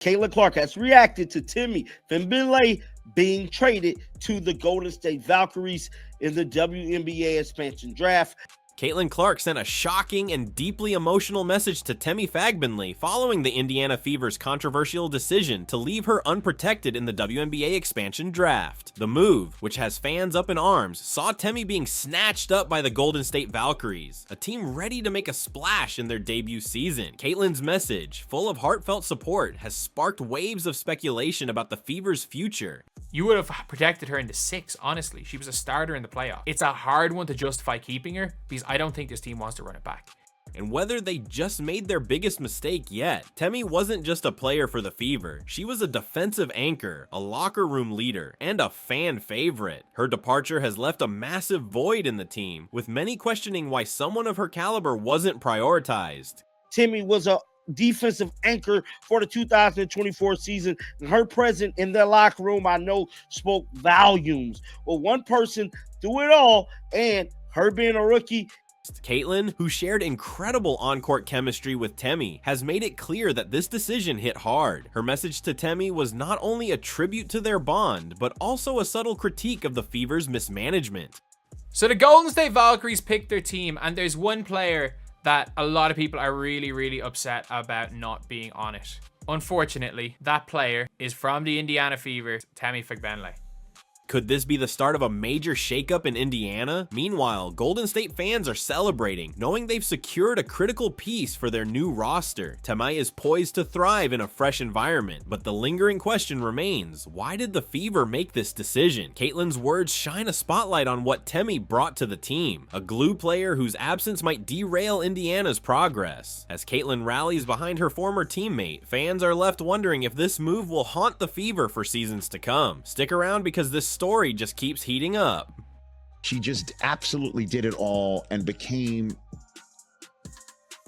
Caitlyn Clark has reacted to Temi Fagbenle being traded to the Golden State Valkyries in the WNBA expansion draft. Caitlyn Clark sent a shocking and deeply emotional message to Temi Fagbenle following the Indiana Fever's controversial decision to leave her unprotected in the WNBA expansion draft. The move, which has fans up in arms, saw Temi being snatched up by the Golden State Valkyries, a team ready to make a splash in their debut season. Caitlyn's message, full of heartfelt support, has sparked waves of speculation about the Fever's future. You would have protected her in the 6, honestly. She was a starter in the playoff. It's a hard one to justify keeping her because I don't think this team wants to run it back. And whether they just made their biggest mistake yet, Temi wasn't just a player for the Fever. She was a defensive anchor, a locker room leader, and a fan favorite. Her departure has left a massive void in the team, with many questioning why someone of her caliber wasn't prioritized. Temi was a defensive anchor for the 2024 season, and her presence in their locker room, I know, spoke volumes. Well, one person through it all, and her being a rookie. Caitlyn, who shared incredible on-court chemistry with Temi, has made it clear that this decision hit hard. Her message to Temi was not only a tribute to their bond, but also a subtle critique of the Fever's mismanagement. So the Golden State Valkyries picked their team, and there's one player that a lot of people are really upset about not being on it. Unfortunately, that player is from the Indiana Fever, Temi Fagbenle. Could this be the start of a major shakeup in Indiana? Meanwhile, Golden State fans are celebrating, knowing they've secured a critical piece for their new roster. Tami is poised to thrive in a fresh environment, but the lingering question remains, why did the Fever make this decision? Caitlyn's words shine a spotlight on what Temi brought to the team, a glue player whose absence might derail Indiana's progress. As Caitlyn rallies behind her former teammate, fans are left wondering if this move will haunt the Fever for seasons to come. Stick around because this story just keeps heating up. She just absolutely did it all and became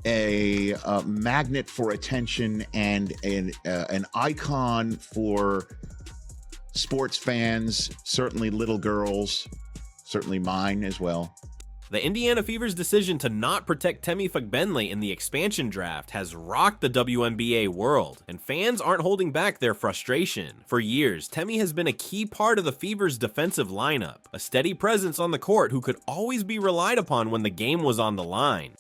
a magnet for attention and an icon for sports fans, certainly little girls, certainly mine as well. The Indiana Fever's decision to not protect Temi Fagbenle in the expansion draft has rocked the WNBA world, and fans aren't holding back their frustration. For years, Temi has been a key part of the Fever's defensive lineup, a steady presence on the court who could always be relied upon when the game was on the line.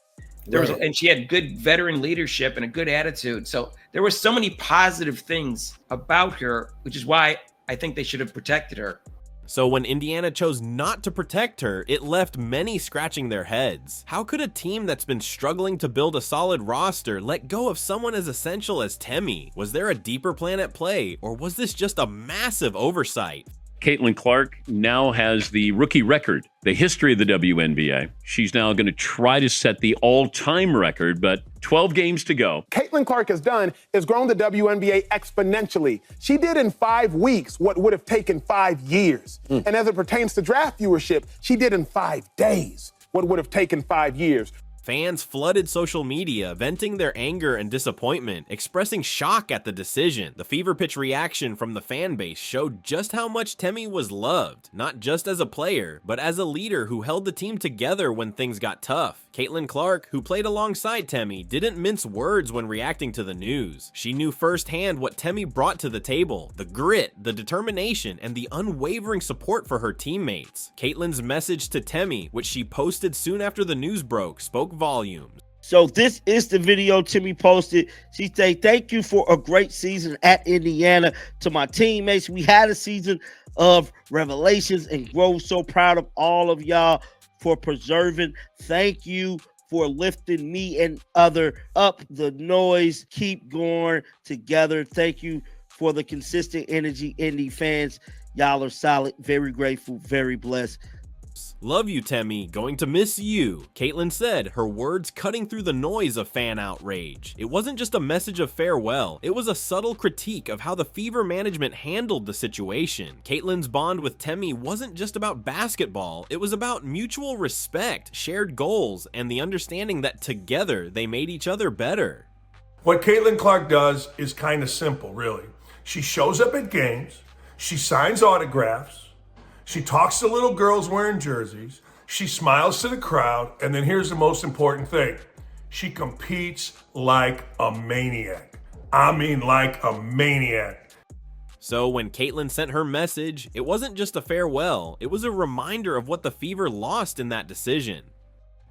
And she had good veteran leadership and a good attitude. So there were so many positive things about her, which is why I think they should have protected her. So when Indiana chose not to protect her, it left many scratching their heads. How could a team that's been struggling to build a solid roster let go of someone as essential as Temi? Was there a deeper plan at play, or was this just a massive oversight? Caitlyn Clark now has the rookie record, the history of the WNBA. She's now going to try to set the all-time record, but 12 games to go. Caitlyn Clark has done is grown the WNBA exponentially. She did in 5 weeks what would have taken 5 years. And as it pertains to draft viewership, she did in 5 days what would have taken 5 years. Fans flooded social media, venting their anger and disappointment, expressing shock at the decision. The fever pitch reaction from the fan base showed just how much Temi was loved, not just as a player, but as a leader who held the team together when things got tough. Caitlyn Clark, who played alongside Temi, didn't mince words when reacting to the news. She knew firsthand what Temi brought to the table, the grit, the determination, and the unwavering support for her teammates. Caitlyn's message to Temi, which she posted soon after the news broke, spoke volumes. So this is the video Temi posted. She said, "Thank you for a great season at Indiana. To my teammates, we had a season of revelations and growth. So proud of all of y'all for preserving. Thank you for lifting me and other up the noise. Keep going together. Thank you for the consistent energy, Indy fans. Y'all are solid. Very grateful, very blessed. Love you, Temi. Going to miss you," Caitlyn said, her words cutting through the noise of fan outrage. It wasn't just a message of farewell, it was a subtle critique of how the Fever management handled the situation. Caitlyn's bond with Temi wasn't just about basketball, it was about mutual respect, shared goals, and the understanding that together they made each other better. What Caitlyn Clark does is kind of simple, really. She shows up at games, she signs autographs, she talks to little girls wearing jerseys, she smiles to the crowd, and then here's the most important thing. She competes like a maniac. I mean, like a maniac. So when Caitlyn sent her message, it wasn't just a farewell, it was a reminder of what the Fever lost in that decision.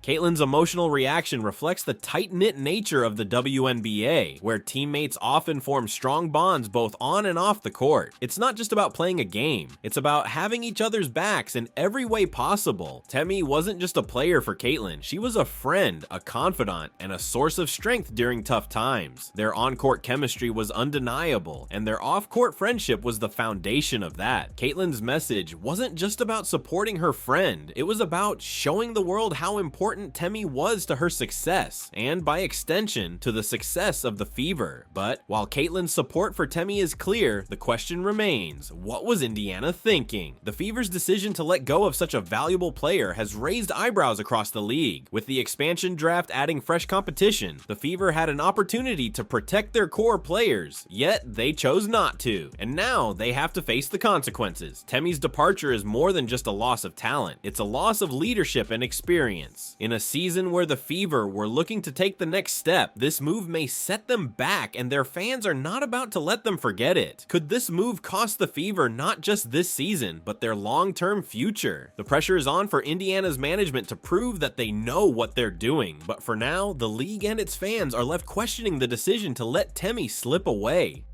Caitlyn's emotional reaction reflects the tight-knit nature of the WNBA, where teammates often form strong bonds both on and off the court. It's not just about playing a game, it's about having each other's backs in every way possible. Temi wasn't just a player for Caitlyn, she was a friend, a confidant, and a source of strength during tough times. Their on-court chemistry was undeniable, and their off-court friendship was the foundation of that. Caitlyn's message wasn't just about supporting her friend, it was about showing the world how important Temi was to her success, and by extension, to the success of the Fever. But while Caitlyn's support for Temi is clear, the question remains, what was Indiana thinking? The Fever's decision to let go of such a valuable player has raised eyebrows across the league. With the expansion draft adding fresh competition, the Fever had an opportunity to protect their core players, yet they chose not to, and now they have to face the consequences. Temi's departure is more than just a loss of talent, it's a loss of leadership and experience. In a season where the Fever were looking to take the next step, this move may set them back, and their fans are not about to let them forget it. Could this move cost the Fever not just this season, but their long-term future? The pressure is on for Indiana's management to prove that they know what they're doing, but for now, the league and its fans are left questioning the decision to let Temi slip away.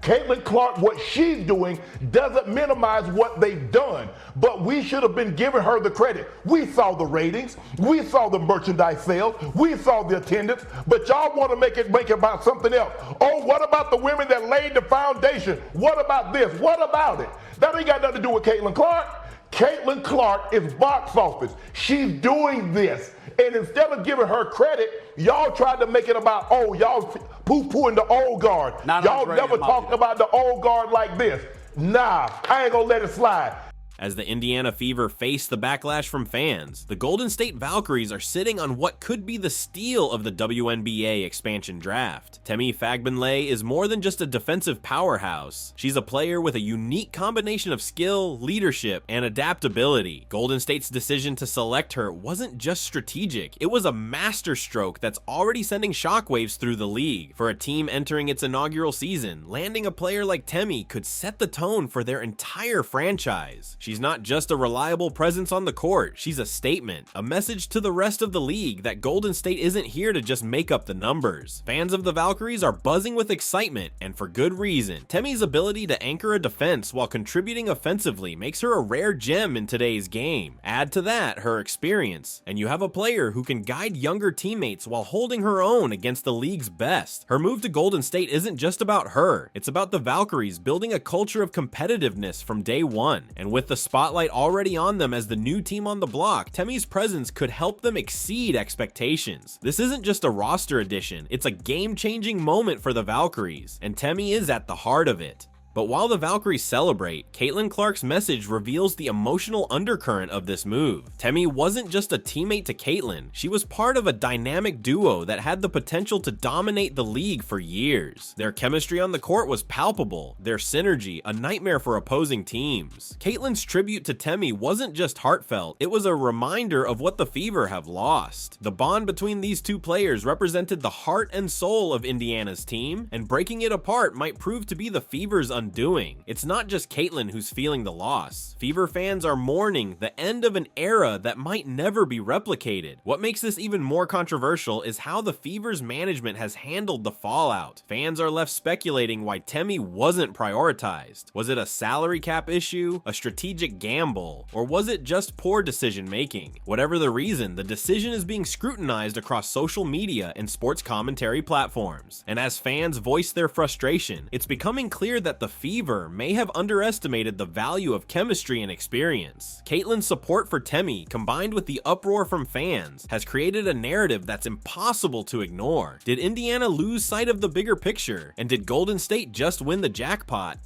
Caitlyn Clark, what she's doing doesn't minimize what they've done, but we should have been giving her the credit. We saw the ratings, we saw the merchandise sales, we saw the attendance, but y'all want to make it about something else. Oh, what about the women that laid the foundation? What about this? What about it? That ain't got nothing to do with Caitlyn Clark. Caitlyn Clark is box office. She's doing this. And instead of giving her credit, y'all tried to make it about, oh, y'all poo-pooing the old guard. Y'all never talked about the old guard like this. Nah, I ain't gonna let it slide. As the Indiana Fever face the backlash from fans, the Golden State Valkyries are sitting on what could be the steal of the WNBA expansion draft. Temi Fagbenle is more than just a defensive powerhouse. She's a player with a unique combination of skill, leadership, and adaptability. Golden State's decision to select her wasn't just strategic, it was a masterstroke that's already sending shockwaves through the league. For a team entering its inaugural season, landing a player like Temi could set the tone for their entire franchise. She's not just a reliable presence on the court, she's a statement, a message to the rest of the league that Golden State isn't here to just make up the numbers. Fans of the Valkyries are buzzing with excitement, and for good reason. Temi's ability to anchor a defense while contributing offensively makes her a rare gem in today's game. Add to that her experience, and you have a player who can guide younger teammates while holding her own against the league's best. Her move to Golden State isn't just about her, it's about the Valkyries building a culture of competitiveness from day one, and with the spotlight already on them as the new team on the block, Temi's presence could help them exceed expectations. This isn't just a roster addition, it's a game-changing moment for the Valkyries, and Temi is at the heart of it. But while the Valkyries celebrate, Caitlyn Clark's message reveals the emotional undercurrent of this move. Temi wasn't just a teammate to Caitlyn, she was part of a dynamic duo that had the potential to dominate the league for years. Their chemistry on the court was palpable, their synergy a nightmare for opposing teams. Caitlyn's tribute to Temi wasn't just heartfelt, it was a reminder of what the Fever have lost. The bond between these two players represented the heart and soul of Indiana's team, and breaking it apart might prove to be the Fever's undoing. It's not just Caitlyn who's feeling the loss. Fever fans are mourning the end of an era that might never be replicated. What makes this even more controversial is how the Fever's management has handled the fallout. Fans are left speculating why Temi wasn't prioritized. Was it a salary cap issue, a strategic gamble, or was it just poor decision making? Whatever the reason, the decision is being scrutinized across social media and sports commentary platforms. And as fans voice their frustration, it's becoming clear that the Fever may have underestimated the value of chemistry and experience. Caitlyn's support for Temi, combined with the uproar from fans, has created a narrative that's impossible to ignore. Did Indiana lose sight of the bigger picture? And did Golden State just win the jackpot?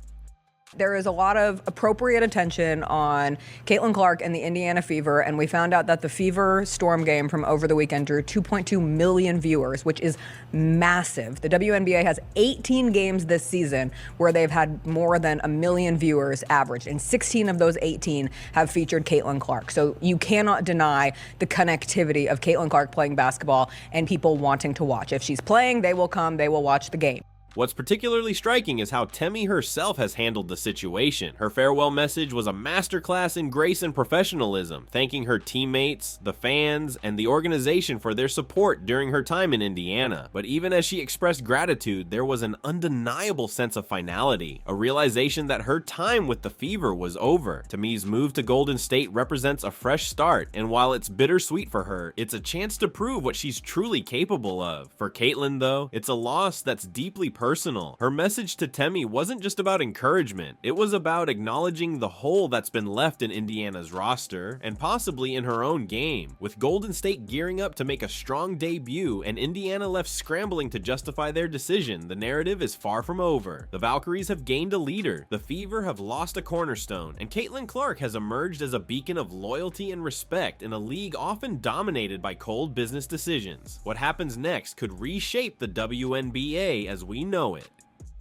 There is a lot of appropriate attention on Caitlyn Clark and the Indiana Fever, and we found out that the Fever Storm game from over the weekend drew 2.2 million viewers, which is massive. The WNBA has 18 games this season where they've had more than 1 million viewers average, and 16 of those 18 have featured Caitlyn Clark. So you cannot deny the connectivity of Caitlyn Clark playing basketball and people wanting to watch. If she's playing, they will come, they will watch the game. What's particularly striking is how Temi herself has handled the situation. Her farewell message was a masterclass in grace and professionalism, thanking her teammates, the fans, and the organization for their support during her time in Indiana. But even as she expressed gratitude, there was an undeniable sense of finality, a realization that her time with the Fever was over. Temi's move to Golden State represents a fresh start, and while it's bittersweet for her, it's a chance to prove what she's truly capable of. For Caitlyn, though, it's a loss that's deeply personal. Her message to Temi wasn't just about encouragement, it was about acknowledging the hole that's been left in Indiana's roster, and possibly in her own game. With Golden State gearing up to make a strong debut and Indiana left scrambling to justify their decision, the narrative is far from over. The Valkyries have gained a leader, the Fever have lost a cornerstone, and Caitlyn Clark has emerged as a beacon of loyalty and respect in a league often dominated by cold business decisions. What happens next could reshape the WNBA as we know it.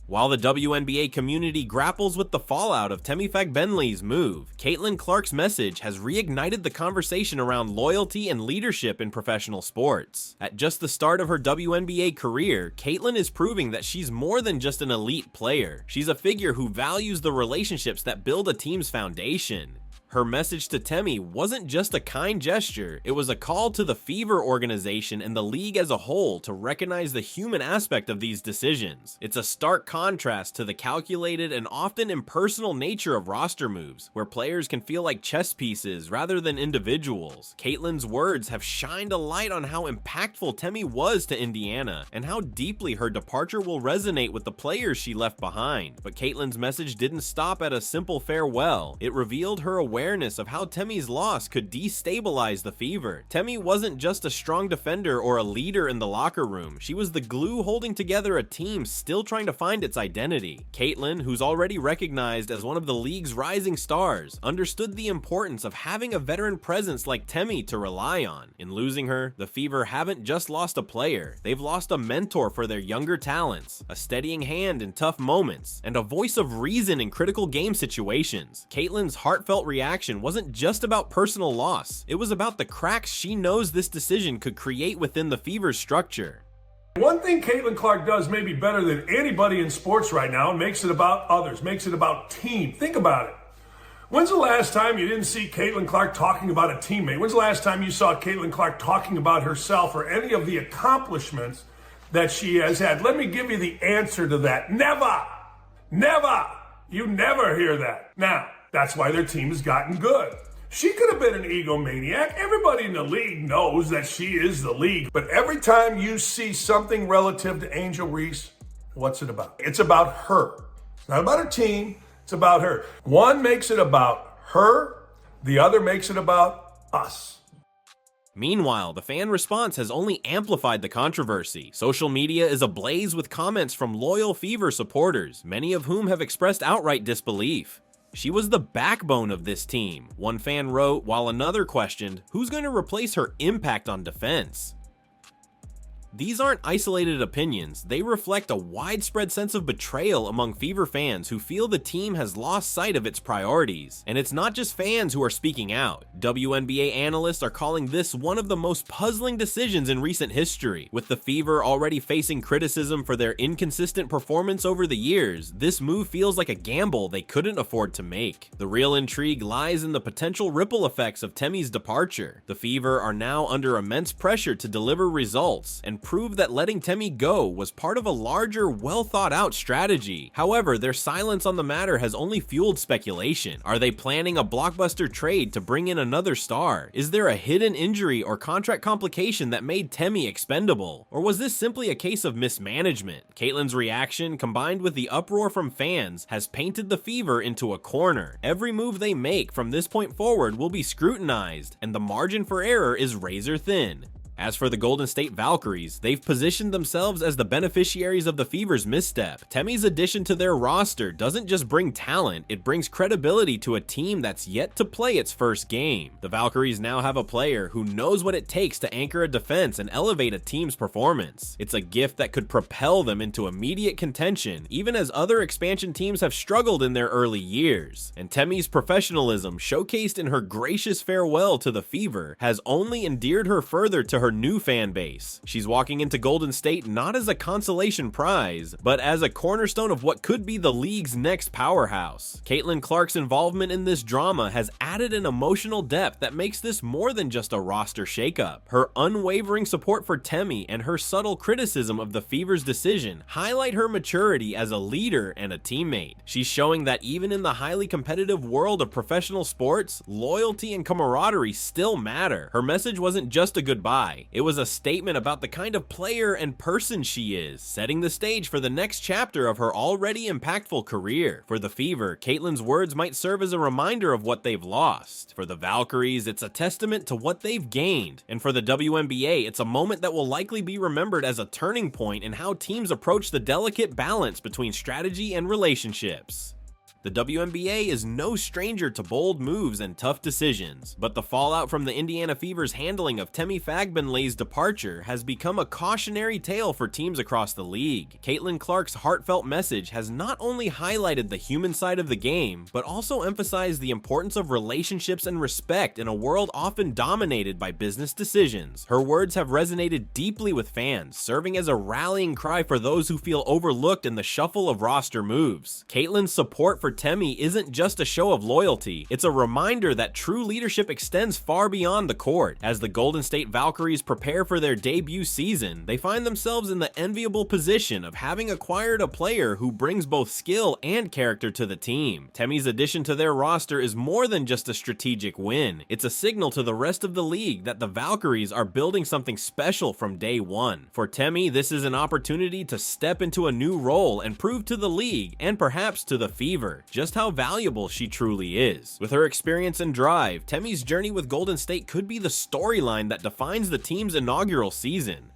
While the WNBA community grapples with the fallout of Temi Fagbenle's move, Caitlyn Clark's message has reignited the conversation around loyalty and leadership in professional sports. At just the start of her WNBA career, Caitlyn is proving that she's more than just an elite player. She's a figure who values the relationships that build a team's foundation. Her message to Temi wasn't just a kind gesture, it was a call to the Fever organization and the league as a whole to recognize the human aspect of these decisions. It's a stark contrast to the calculated and often impersonal nature of roster moves, where players can feel like chess pieces rather than individuals. Caitlyn's words have shined a light on how impactful Temi was to Indiana, and how deeply her departure will resonate with the players she left behind. But Caitlyn's message didn't stop at a simple farewell. It revealed her awareness of how Temi's loss could destabilize the Fever. Temi wasn't just a strong defender or a leader in the locker room, she was the glue holding together a team still trying to find its identity. Caitlyn, who's already recognized as one of the league's rising stars, understood the importance of having a veteran presence like Temi to rely on. In losing her, the Fever haven't just lost a player, they've lost a mentor for their younger talents, a steadying hand in tough moments, and a voice of reason in critical game situations. Caitlyn's heartfelt reaction wasn't just about personal loss, it was about the cracks she knows this decision could create within the Fever's structure. One thing Caitlyn Clark does maybe better than anybody in sports right now, makes it about others, makes it about team. Think about it. When's the last time you didn't see Caitlyn Clark talking about a teammate? When's the last time you saw Caitlyn Clark talking about herself or any of the accomplishments that she has had? Let me give you the answer to that. Never! Never! You never hear that. Now, that's why their team has gotten good. She could have been an egomaniac. Everybody in the league knows that she is the league. But every time you see something relative to Angel Reese, what's it about? It's about her. It's not about her team. It's about her. One makes it about her. The other makes it about us. Meanwhile, the fan response has only amplified the controversy. Social media is ablaze with comments from loyal Fever supporters, many of whom have expressed outright disbelief. She was the backbone of this team, one fan wrote, while another questioned, who's going to replace her impact on defense? These aren't isolated opinions, they reflect a widespread sense of betrayal among Fever fans who feel the team has lost sight of its priorities. And it's not just fans who are speaking out. WNBA analysts are calling this one of the most puzzling decisions in recent history. With the Fever already facing criticism for their inconsistent performance over the years, this move feels like a gamble they couldn't afford to make. The real intrigue lies in the potential ripple effects of Temi's departure. The Fever are now under immense pressure to deliver results, and prove that letting Temi go was part of a larger, well-thought-out strategy. However, their silence on the matter has only fueled speculation. Are they planning a blockbuster trade to bring in another star? Is there a hidden injury or contract complication that made Temi expendable? Or was this simply a case of mismanagement? Caitlyn's reaction, combined with the uproar from fans, has painted the Fever into a corner. Every move they make from this point forward will be scrutinized, and the margin for error is razor thin. As for the Golden State Valkyries, they've positioned themselves as the beneficiaries of the Fever's misstep. Temi's addition to their roster doesn't just bring talent, it brings credibility to a team that's yet to play its first game. The Valkyries now have a player who knows what it takes to anchor a defense and elevate a team's performance. It's a gift that could propel them into immediate contention, even as other expansion teams have struggled in their early years. And Temi's professionalism, showcased in her gracious farewell to the Fever, has only endeared her further to her her new fan base. She's walking into Golden State not as a consolation prize, but as a cornerstone of what could be the league's next powerhouse. Caitlyn Clark's involvement in this drama has added an emotional depth that makes this more than just a roster shakeup. Her unwavering support for Temi and her subtle criticism of the Fever's decision highlight her maturity as a leader and a teammate. She's showing that even in the highly competitive world of professional sports, loyalty and camaraderie still matter. Her message wasn't just a goodbye, it was a statement about the kind of player and person she is, setting the stage for the next chapter of her already impactful career. For the Fever, Caitlyn's words might serve as a reminder of what they've lost. For the Valkyries, it's a testament to what they've gained. And for the WNBA, it's a moment that will likely be remembered as a turning point in how teams approach the delicate balance between strategy and relationships. The WNBA is no stranger to bold moves and tough decisions, but the fallout from the Indiana Fever's handling of Temi Fagbenle's departure has become a cautionary tale for teams across the league. Caitlyn Clark's heartfelt message has not only highlighted the human side of the game, but also emphasized the importance of relationships and respect in a world often dominated by business decisions. Her words have resonated deeply with fans, serving as a rallying cry for those who feel overlooked in the shuffle of roster moves. Caitlyn's support for Temi isn't just a show of loyalty, it's a reminder that true leadership extends far beyond the court. As the Golden State Valkyries prepare for their debut season, they find themselves in the enviable position of having acquired a player who brings both skill and character to the team. Temi's addition to their roster is more than just a strategic win, it's a signal to the rest of the league that the Valkyries are building something special from day one. For Temi, this is an opportunity to step into a new role and prove to the league, and perhaps to the Fever, just how valuable she truly is. With her experience and drive, Temi's journey with Golden State could be the storyline that defines the team's inaugural season.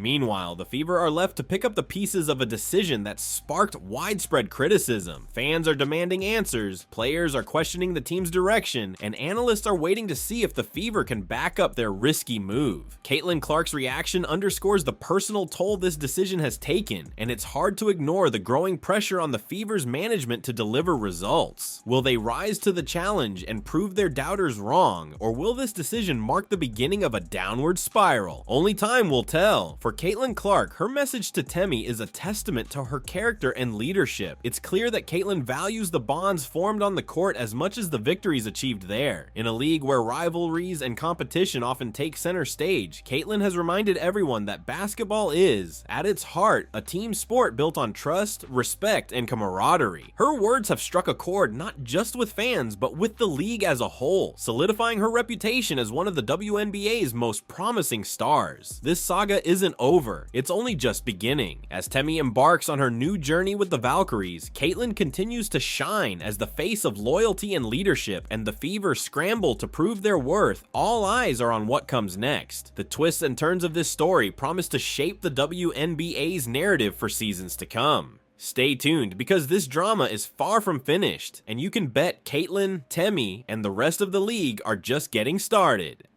Meanwhile, the Fever are left to pick up the pieces of a decision that sparked widespread criticism. Fans are demanding answers, players are questioning the team's direction, and analysts are waiting to see if the Fever can back up their risky move. Caitlyn Clark's reaction underscores the personal toll this decision has taken, and it's hard to ignore the growing pressure on the Fever's management to deliver results. Will they rise to the challenge and prove their doubters wrong, or will this decision mark the beginning of a downward spiral? Only time will tell. For Caitlyn Clark, her message to Temi is a testament to her character and leadership. It's clear that Caitlyn values the bonds formed on the court as much as the victories achieved there. In a league where rivalries and competition often take center stage, Caitlyn has reminded everyone that basketball is, at its heart, a team sport built on trust, respect, and camaraderie. Her words have struck a chord not just with fans, but with the league as a whole, solidifying her reputation as one of the WNBA's most promising stars. This saga isn't over, it's only just beginning. As Temi embarks on her new journey with the Valkyries, Caitlyn continues to shine as the face of loyalty and leadership, and the Fever scramble to prove their worth. All eyes are on what comes next. The twists and turns of this story promise to shape the WNBA's narrative for seasons to come. Stay tuned, because this drama is far from finished, and you can bet Caitlyn, Temi, and the rest of the league are just getting started.